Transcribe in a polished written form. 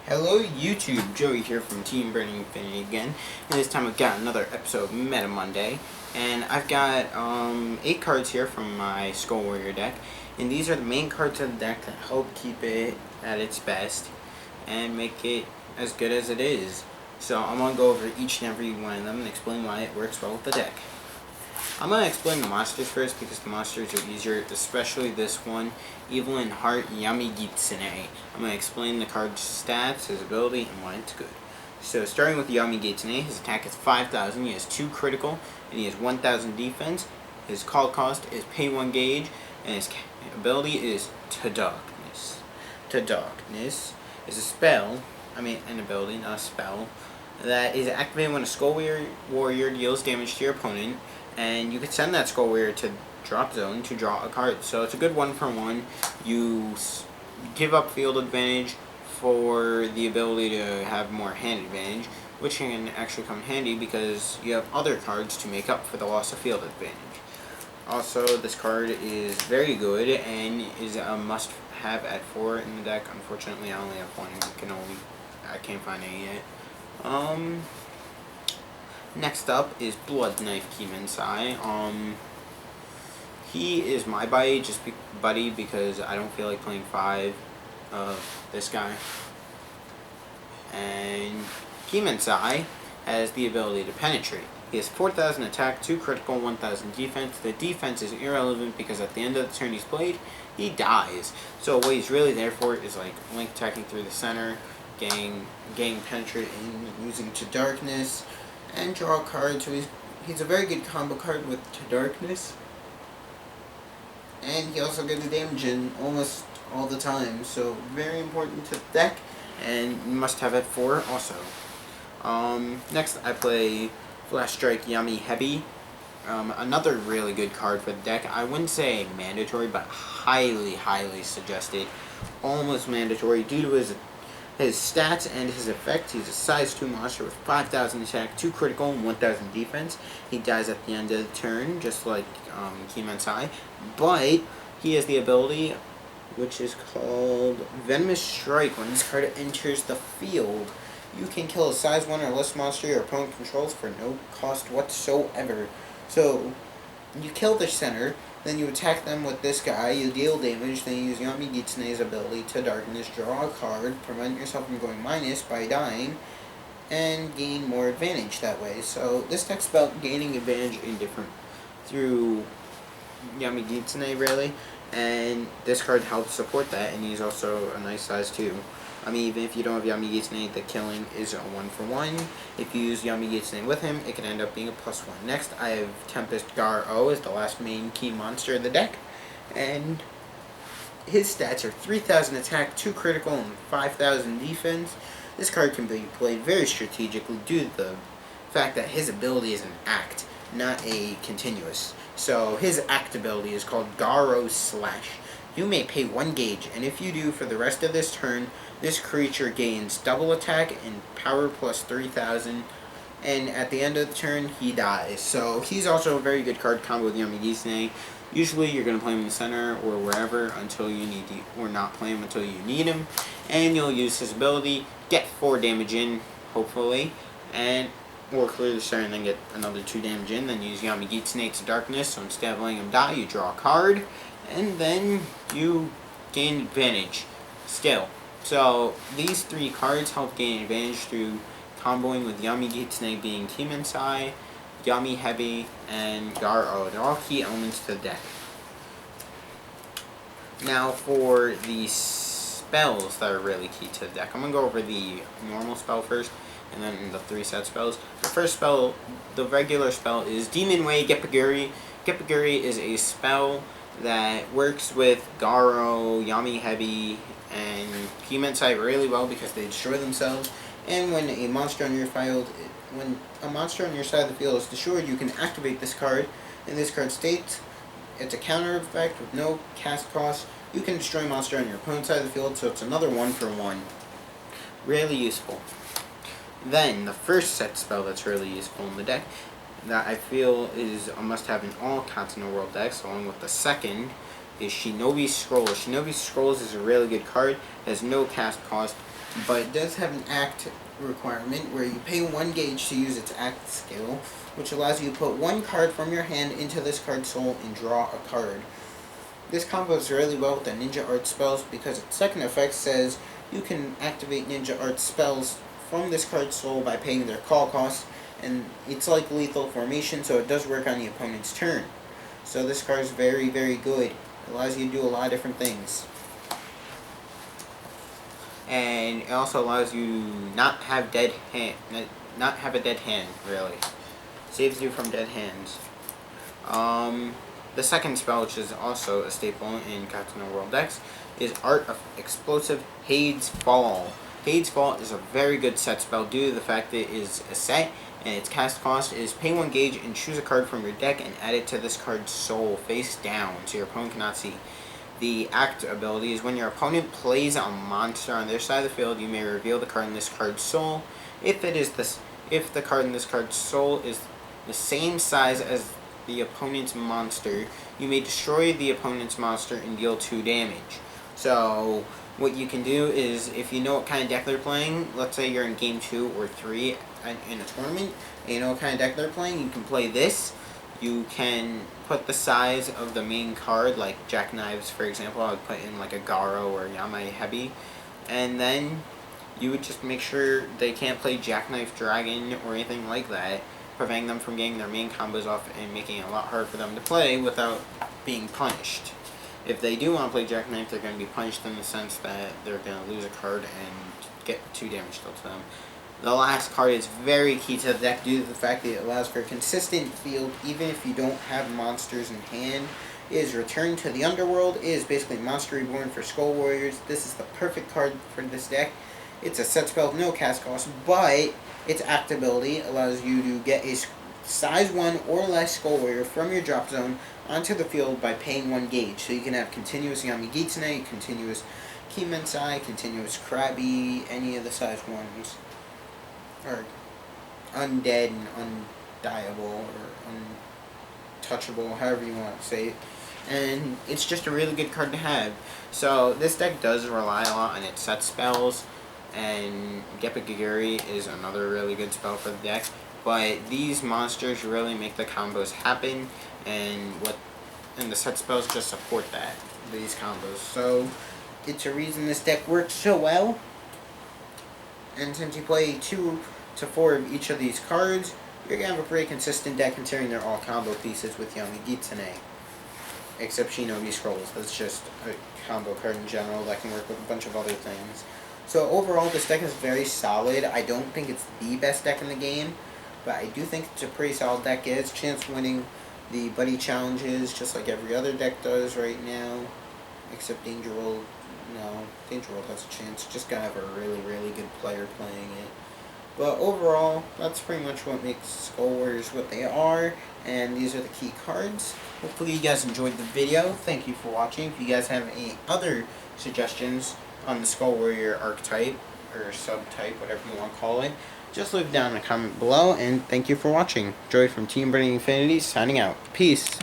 Hello YouTube, Joey here from Team Burning Infinity again, and this time I've got another episode of Meta Monday, and I've got 8 cards here from my Skull Warrior deck, and these are the main cards of the deck that help keep it at its best and make it as good as it is. So I'm going to go over each and every one of them and explain why it works well with the deck. I'm going to explain the monsters first because the monsters are easier, especially this one, Evelyn Heart Yami-Gitsune. I'm going to explain the card's stats, his ability, and why it's good. So starting with Yami-Gitsune, his attack is 5,000, he has 2 critical, and he has 1,000 defense. His call cost is pay 1 gauge, and his ability is To Darkness. To Darkness is a spell, an ability, not a spell, that is activated when a Skull Warrior deals damage to your opponent, and you can send that Skull Warrior to drop zone to draw a card. So it's a good 1-for-1. You give up field advantage for the ability to have more hand advantage, which can actually come in handy because you have other cards to make up for the loss of field advantage. Also, this card is very good and is a must-have at 4 in the deck. Unfortunately, I only have 1. I can't find any yet. Next up is Blood Knife Kimensai. He is my buddy because I don't feel like playing 5 of this guy. And Kimensai has the ability to penetrate. He has 4,000 attack, 2 critical, 1,000 defense. The defense is irrelevant because at the end of the turn he's played, he dies. So what he's really there for is like link attacking through the center, getting penetrate and using To Darkness, and draw a card. So he's a very good combo card with To Darkness. And he also gets the damage in almost all the time. So very important to the deck, and you must have it 4 also. Next I play Flash Strike Yami Hebi. Another really good card for the deck. I wouldn't say mandatory, but highly suggested. Almost mandatory due to his stats and his effect. He's a size 2 monster with 5,000 attack, 2 critical, and 1,000 defense. He dies at the end of the turn, just like Kimensai. But he has the ability, which is called Venomous Strike. When this card enters the field, you can kill a size 1 or less monster your opponent controls for no cost whatsoever. So, you kill the center, then you attack them with this guy, you deal damage, then you use Yami-Gitsune's ability To Darkness, draw a card, prevent yourself from going minus by dying, and gain more advantage that way. So this deck's about gaining advantage through Yami-Gitsune really, and this card helps support that, and he's also a nice size 2. Even if you don't have Yami-Gitsune, the killing is a 1-for-1. If you use Yami-Gitsune with him, it can end up being a +1. Next, I have Tempest Garo as the last main key monster of the deck. And his stats are 3,000 attack, 2 critical, and 5,000 defense. This card can be played very strategically due to the fact that his ability is an act, not a continuous. So his act ability is called Garo Slash. You may pay 1 gauge, and if you do for the rest of this turn, this creature gains double attack and power plus 3,000, and at the end of the turn, he dies. So he's also a very good card combo with Yami-Gitsune. Usually you're going to play him in the center or wherever until you need to, or not play him until you need him, and you'll use his ability, get 4 damage in, hopefully, or clear the center and then get another 2 damage in, then use Yami-Gitsune To Darkness, so instead of letting him die, you draw a card, and then you gain advantage still. So these 3 cards help gain advantage through comboing with Yami-Gitsune being Kimensai, Yami Hebi, and Garo. They're all key elements to the deck. Now for the spells that are really key to the deck. I'm going to go over the normal spell first, and then the 3 set spells. The first spell, the regular spell, is Demon Way Gepaguri. Gepaguri is a spell that works with Garo, Yami Hebi, and Kimensai really well because they destroy themselves. And when a monster on your side of the field is destroyed, you can activate this card. And this card states it's a counter effect with no cast cost. You can destroy a monster on your opponent's side of the field, so it's another 1-for-1. Really useful. Then the first set spell that's really useful in the deck that I feel is a must-have in all Continental World decks, along with the second, is Shinobi Scrolls. Shinobi Scrolls is a really good card, has no cast cost. but it does have an act requirement where you pay 1 gauge to use its act skill, which allows you to put 1 card from your hand into this card's soul and draw a card. This combos really well with the Ninja Art spells because its second effect says you can activate Ninja Art spells from this card's soul by paying their call cost, and it's like lethal formation, so it does work on the opponent's turn. So this card is very, very good. It allows you to do a lot of different things. And it also allows you not have a dead hand, really. Saves you from dead hands. The second spell, which is also a staple in Captain of the World decks, is Art of Explosive Hades Fall. Hades Fall is a very good set spell due to the fact that it is a set, and its cast cost is pay 1 gauge and choose a card from your deck and add it to this card's soul face down, so your opponent cannot see. The act ability is when your opponent plays a monster on their side of the field, you may reveal the card in this card's soul. If the card in this card's soul is the same size as the opponent's monster, you may destroy the opponent's monster and deal 2 damage. So what you can do is, if you know what kind of deck they're playing, let's say you're in game 2 or 3 in a tournament, and you know what kind of deck they're playing, you can play this. You can put the size of the main card, like Jackknives, for example. I would put in like a Garo or Yamai Hebi, and then you would just make sure they can't play Jackknife Dragon or anything like that, preventing them from getting their main combos off and making it a lot harder for them to play without being punished. If they do want to play Jackknife, they're going to be punished in the sense that they're going to lose a card and get 2 damage dealt to them. The last card is very key to the deck due to the fact that it allows for a consistent field even if you don't have monsters in hand. It is Return to the Underworld. It is basically Monster Reborn for Skull Warriors. This is the perfect card for this deck. It's a set spell with no cast cost, but its act ability allows you to get a size 1 or less Skull Warrior from your drop zone onto the field by paying 1 gauge. So you can have continuous Yamagitsune, continuous Kimensai, continuous Krabby, any of the size 1s. Or undead and undiable or untouchable, however you want to say it. And it's just a really good card to have. So this deck does rely a lot on its set spells, and Gepigaguri is another really good spell for the deck. But these monsters really make the combos happen, and the set spells just support these combos. So it's a reason this deck works so well. And since you play 2 to 4 of each of these cards, you're going to have a pretty consistent deck considering they're all combo pieces with Yamagitsune. Except Shinobi Scrolls. That's just a combo card in general that can work with a bunch of other things. So overall, this deck is very solid. I don't think it's the best deck in the game, but I do think it's a pretty solid deck. It has a chance of winning the Buddy Challenges just like every other deck does right now. Except Danger World. No, Danger World has a chance. Just gotta have a really, really good player playing it. But overall, that's pretty much what makes Skull Warriors what they are. And these are the key cards. Hopefully you guys enjoyed the video. Thank you for watching. If you guys have any other suggestions on the Skull Warrior archetype, or subtype, whatever you want to call it, just leave down in a comment below. And thank you for watching. Joy from Team Burning Infinity signing out. Peace.